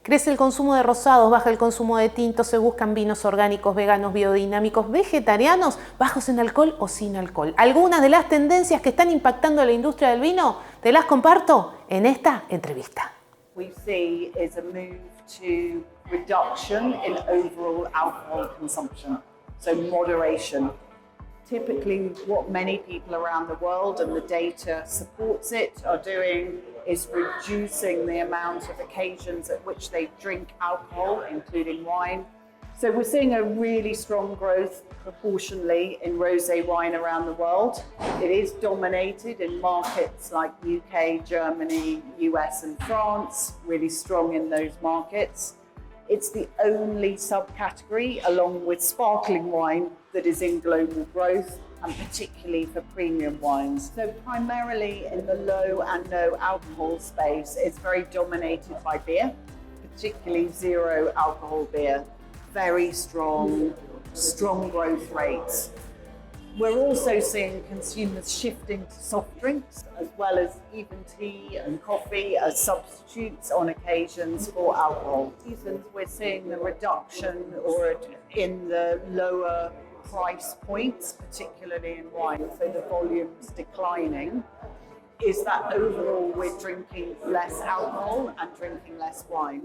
Crece el consumo de rosados, baja el consumo de tintos, se buscan vinos orgánicos, veganos, biodinámicos, vegetarianos, bajos en alcohol o sin alcohol. Algunas de las tendencias que están impactando a la industria del vino te las comparto en esta entrevista. We see is a move to reduction in overall alcohol consumption, so moderation. Typically, what many people around the world, and the data supports it, are doing is reducing the amount of occasions at which they drink alcohol, including wine. So we're seeing a really strong growth proportionally in rosé wine around the world. It is dominated in markets like UK, Germany, US and France, really strong in those markets. It's the only subcategory, along with sparkling wine, that is in global growth, and particularly for premium wines. So primarily in the low and no alcohol space, it's very dominated by beer, particularly zero alcohol beer. Very strong growth rates. We're also seeing consumers shifting to soft drinks, as well as even tea and coffee as substitutes on occasions for alcohol. Seasons, we're seeing the reduction or in the lower price points, particularly in wine, so the volume's declining. Is that overall we're drinking less alcohol and drinking less wine.